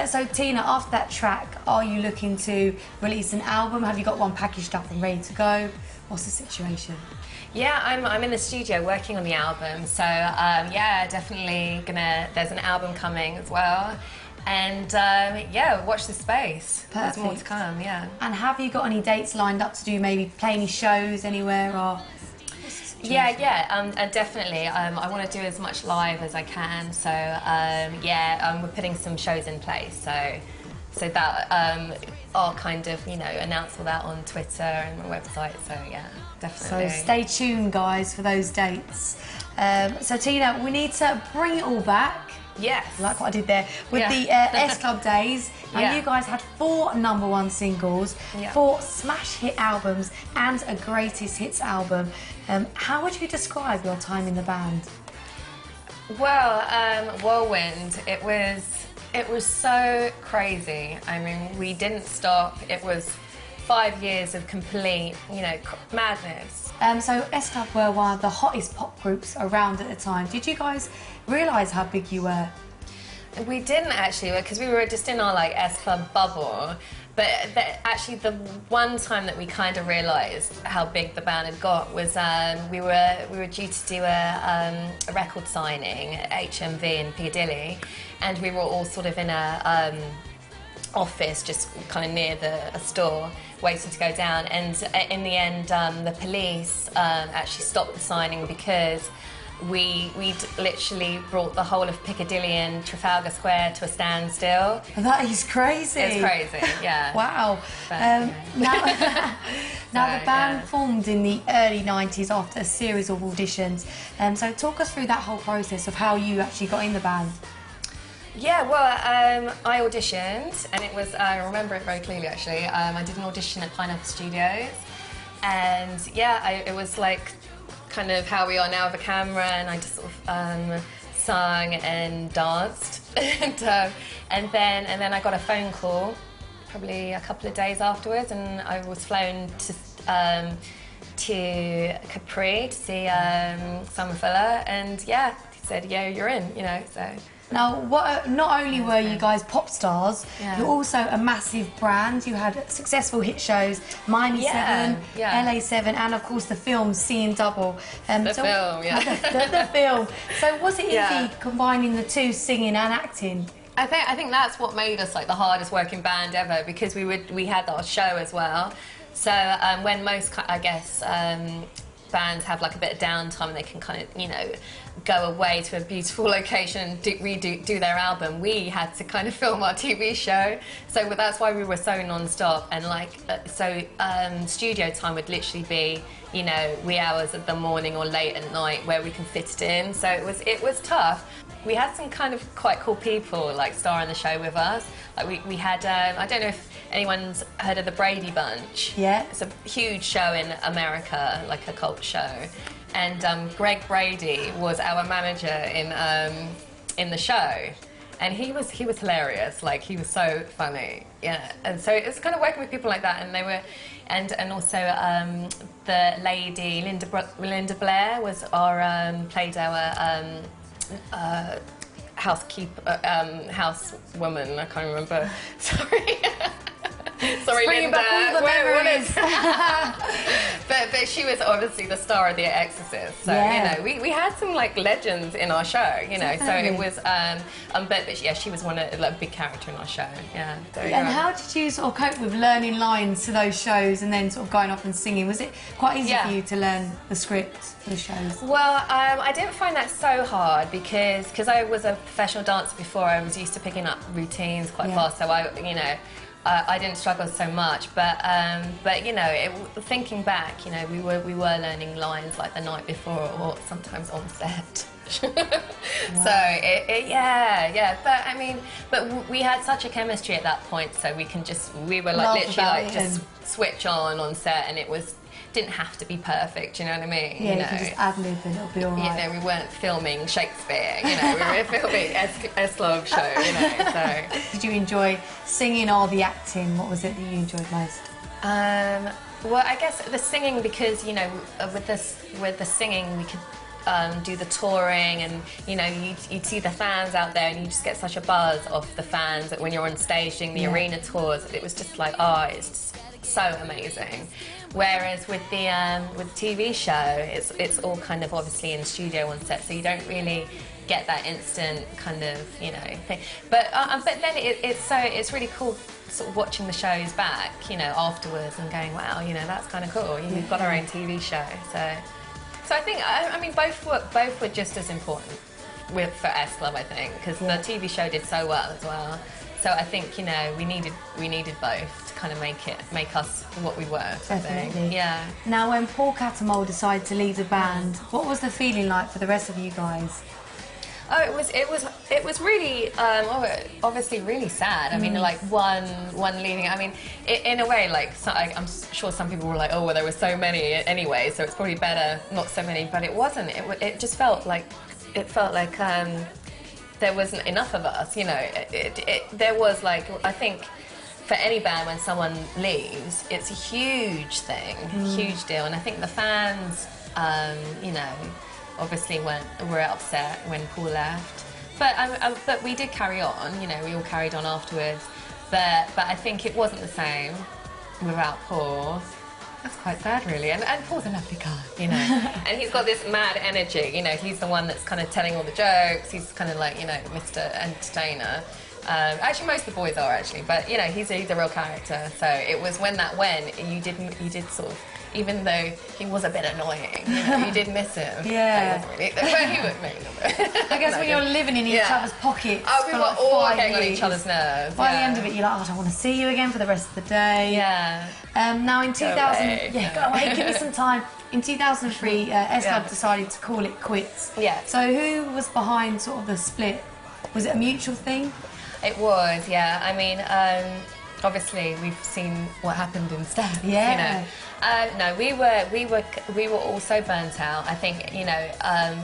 So Tina, after that track, are you looking to release an album? Have you got one packaged up and ready to go? What's the situation? Yeah, I'm in the studio working on the album, so yeah, definitely there's an album coming as well. And yeah, watch this space. Perfect. There's more to come, yeah. And have you got any dates lined up to do, maybe play any shows anywhere or? Yeah, definitely. I want to do as much live as I can, so yeah, we're putting some shows in place, so that I'll kind of, you know, announce all that on Twitter and my website, so yeah, definitely. So stay tuned, guys, for those dates. So Tina, we need to bring it all back. Yes. Like what I did there with the S Club days. And you guys had 4 #1 singles, 4 smash hit albums, and a greatest hits album. How would you describe your time in the band? Well, whirlwind. It was so crazy. I mean, we didn't stop. It was 5 years of complete, you know, madness. So S Club were one of the hottest pop groups around at the time. Did you guys realise how big you were? We didn't actually, because we were just in our like S Club bubble. But actually, the one time that we kind of realised how big the band had got was we were due to do a record signing at HMV in Piccadilly, and we were all sort of in a office just kind of near a store waiting to go down, and in the end the police actually stopped the signing because we'd literally brought the whole of Piccadilly and Trafalgar Square to a standstill. That is crazy. It's crazy, yeah. Wow. Now the band formed in the early 90s after a series of auditions. So talk us through that whole process of how you actually got in the band. Yeah, well, I auditioned, and it was, I remember it very clearly actually. I did an audition at Pineapple Studios, and yeah, it was like kind of how we are now with a camera, and I just sort of sung and danced, and then I got a phone call probably a couple of days afterwards, and I was flown to Capri to see Summer Fuller, and yeah, he said, yeah, you're in, you know, so. Now, not only were you guys pop stars, you're also a massive brand. You had successful hit shows, Miami 7, LA 7, and of course the film Seeing Double. The film. So was it easy combining the two, singing and acting? I think that's what made us like the hardest working band ever, because we had our show as well. So when most, I guess, bands have like a bit of downtime and they can kind of, you know, go away to a beautiful location and redo their album, we had to kind of film our TV show. So that's why we were so non-stop, and like studio time would literally be, you know, wee hours of the morning or late at night where we can fit it in. So it was tough. We had some kind of quite cool people like starring the show with us. Like we had, I don't know if anyone's heard of the Brady Bunch. Yeah. It's a huge show in America, like a cult show. And Greg Brady was our manager in the show, and he was hilarious. Like, he was so funny, yeah. And so it's kind of working with people like that, and they were, and also the lady Linda Blair was our played our housekeeper, housewoman. I can't remember. Sorry. Sorry, Bringing Linda. back all the memories. But she was obviously the star of The Exorcist. So, you know, we had some like legends in our show, you know. Definitely. So it was, but yeah, she was one of like big character in our show. Yeah. And how did you sort of cope with learning lines to those shows and then sort of going off and singing? Was it quite easy for you to learn the script for the shows? Well, I didn't find that so hard because I was a professional dancer before. I was used to picking up routines quite fast, so I didn't struggle so much, but you know, thinking back, you know, we were learning lines like the night before or sometimes on set. So but I mean, but we had such a chemistry at that point, so we were like literally like just switch on set, and didn't have to be perfect, you know what I mean? Yeah, you know, just ad-lib and it'll be all right. You know, we weren't filming Shakespeare, you know, we were filming S Club show, you know, so. Did you enjoy singing or the acting? What was it that you enjoyed most? Well, I guess the singing, because, you know, with the singing we could do the touring, and you know, you'd see the fans out there, and you just get such a buzz off the fans when you're on stage doing the arena tours. It was just like, oh, it's so amazing. Whereas with the TV show, it's all kind of obviously in studio on set, so you don't really get that instant kind of, you know, thing. But then it's really cool sort of watching the shows back, you know, afterwards and going, wow, you know, that's kind of cool. We've got our own TV show, so I think I mean both were just as important for S Club, I think, because the TV show did so well as well. So I think, you know, we needed both to kind of make us what we were. Definitely. Yeah. Now, when Paul Catamol decided to leave the band, what was the feeling like for the rest of you guys? Oh, it was really obviously really sad. I mean, like one leaving. I mean, in a way, like I'm sure some people were like, oh, well, there were so many anyway, so it's probably better not so many. But it wasn't. It just felt like there wasn't enough of us. You know, there was like, I think for any band when someone leaves, it's a huge thing, huge deal, and I think the fans, you know, obviously were upset when Paul left, but we did carry on. You know, we all carried on afterwards. But I think it wasn't the same without Paul. That's quite sad, really. And Paul's a lovely guy, you know. And he's got this mad energy. You know, he's the one that's kind of telling all the jokes. He's kind of like, you know, Mr. Entertainer. Actually, most of the boys are actually, but you know, he's a real character. So it was when that went, you did sort of. Even though he was a bit annoying, you know, you did miss him. Yeah. Really, but he was mean. I guess when you're living in each other's pockets we for were like all 5 getting years, on each other's nerves. By the end of it, you're like, oh, I don't want to see you again for the rest of the day. Yeah. Now in 2000, go away, give me some time. In 2003, S Club decided to call it quits. Yeah. So who was behind sort of the split? Was it a mutual thing? It was, yeah. I mean, obviously we've seen what happened instead. Yeah. You know. No, we were all so burnt out. I think, you know,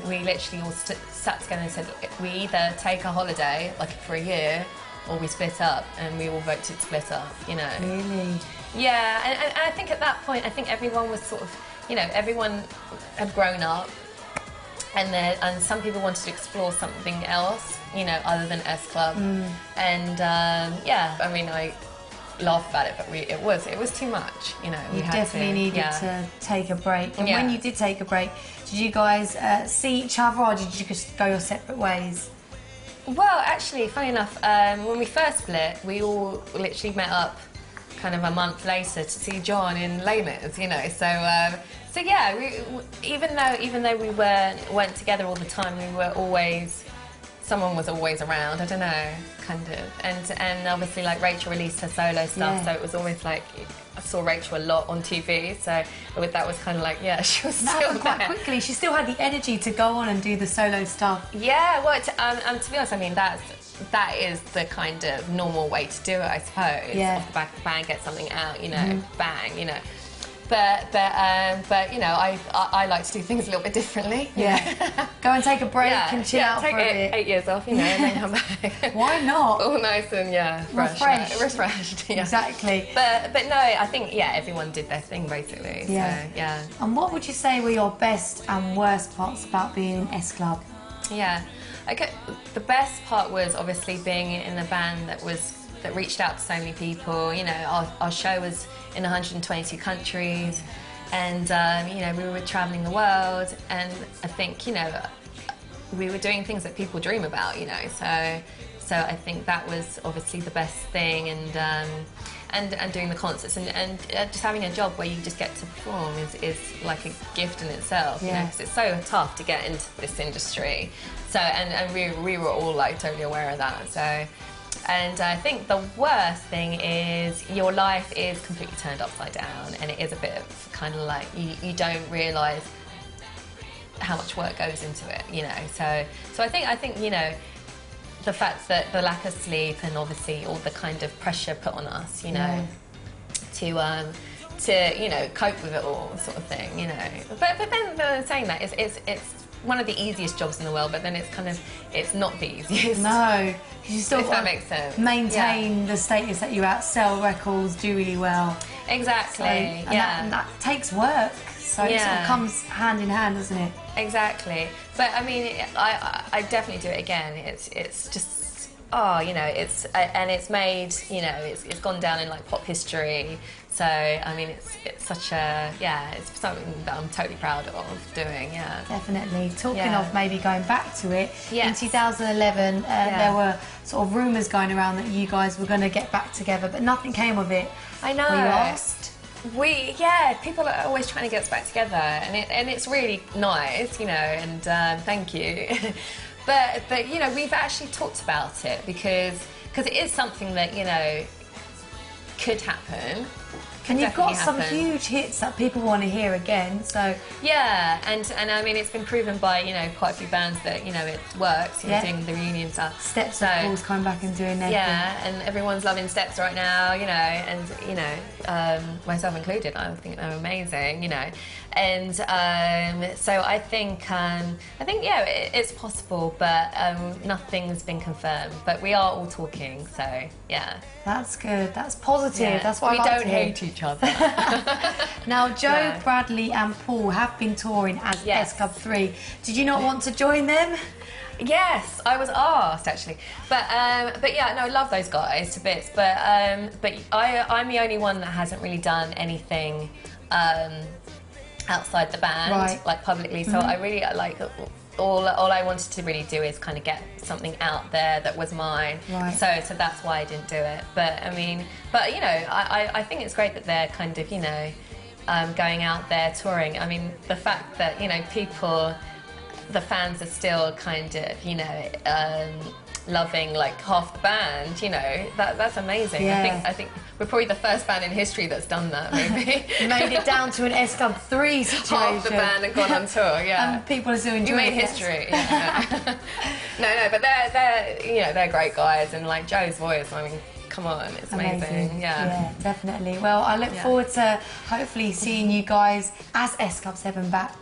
we literally all sat together and said, we either take a holiday, like for a year, or we split up, and we all voted to split up, you know. Really? Yeah, and I think at that point, I think everyone was sort of, you know, everyone had grown up, and some people wanted to explore something else, you know, other than S Club. And yeah, I mean, I laugh about it, but it was too much, you know. You definitely needed to take a break. And when you did take a break, did you guys see each other, or did you just go your separate ways? Well, actually, funny enough, when we first split, we all literally met up kind of a month later to see John in Les Mis, you know. So yeah, even though we weren't together all the time, we were always. Someone was always around, I don't know, kind of. And obviously, like, Rachel released her solo stuff, so it was always like, I saw Rachel a lot on TV, so that was kind of like, yeah, she was still there. Quite quickly, she still had the energy to go on and do the solo stuff. Yeah, well, to be honest, I mean, that is the kind of normal way to do it, I suppose. Yeah. Off the back of the band, get something out, you know, bang, you know. But you know, I like to do things a little bit differently. Yeah. Go and take a break and chill out for a bit. 8 years off, you know, and then come back. Why not? All nice and refreshed. Yeah. Exactly. But no, I think everyone did their thing basically. Yeah. So, yeah. And what would you say were your best and worst parts about being in S Club? Yeah. Okay. The best part was obviously being in a band that reached out to so many people. You know, our show was in 122 countries, and you know, we were traveling the world, and I think, you know, we were doing things that people dream about, you know. So I think that was obviously the best thing, and doing the concerts and just having a job where you just get to perform is like a gift in itself, you know, because it's so tough to get into this industry. So and we were all like totally aware of that. So. And I think the worst thing is your life is completely turned upside down, and it is a bit of kind of like you don't realise how much work goes into it, you know. So I think you know, the fact that the lack of sleep and obviously all the kind of pressure put on us, you know, to you know, cope with it all, sort of thing, you know. But then saying that it's one of the easiest jobs in the world, but then it's not the easiest. No, because you still if that makes sense. Maintain the status that you're at, sell records, do really well. Exactly. So, and that takes work. So it sort of comes hand in hand, doesn't it? Exactly. But I mean, I definitely do it again. It's just, oh, you know, and it's made, you know, it's gone down in like pop history. So I mean, it's such a, it's something that I'm totally proud of doing. Yeah. Definitely. Talking of maybe going back to it, in Yes. 2011 there were sort of rumours going around that you guys were going to get back together, but nothing came of it. I know. Were you asked? People are always trying to get us back together, and it's really nice, you know, and thank you. but you know, we've actually talked about it because it is something that, you know, could happen. And you've got some huge hits that people want to hear again, so... Yeah, and I mean, it's been proven by, you know, quite a few bands that, you know, it works, you know, doing the reunion stuff. Steps, of course, coming back and doing their thing. And everyone's loving Steps right now, you know, and, you know, myself included, I think they're amazing, you know. And so I think, yeah, it's possible, but nothing's been confirmed. But we are all talking, so, yeah. That's good, that's positive, Yeah. that's what we I like don't to hear. hate each other. Now, Joe, Bradley and Paul have been touring as S Club 3. Did you not want to join them? Yes, I was asked actually, but yeah, no, I love those guys to bits. But I'm the only one that hasn't really done anything outside the band, like publicly. So I really like. All I wanted to really do is kind of get something out there that was mine. So that's why I didn't do it. But I mean, you know, I think it's great that they're kind of, you know, going out there touring. I mean, the fact that, you know, the fans are still kind of, you know, loving like half the band, you know, that's amazing. Yeah. I think we're probably the first band in history that's done that, maybe. Made it down to an S Club 3 situation. Half the band had gone on tour, yeah. And people are still enjoying it. You made history. Yeah. No, but they're you know, they're great guys, and like Joe's voice, I mean, come on, it's amazing. Yeah, definitely. Well, I look forward to hopefully seeing you guys as S Club 7 back.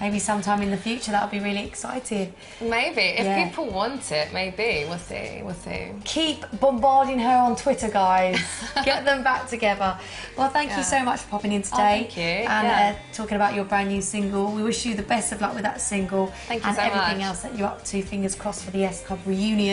Maybe sometime in the future. That would be really exciting. Maybe. If people want it, maybe. We'll see. Keep bombarding her on Twitter, guys. Get them back together. Well, thank you so much for popping in today. Oh, thank you. And talking about your brand new single. We wish you the best of luck with that single. Thank you so much. And everything else that you're up to. Fingers crossed for the S Club reunion.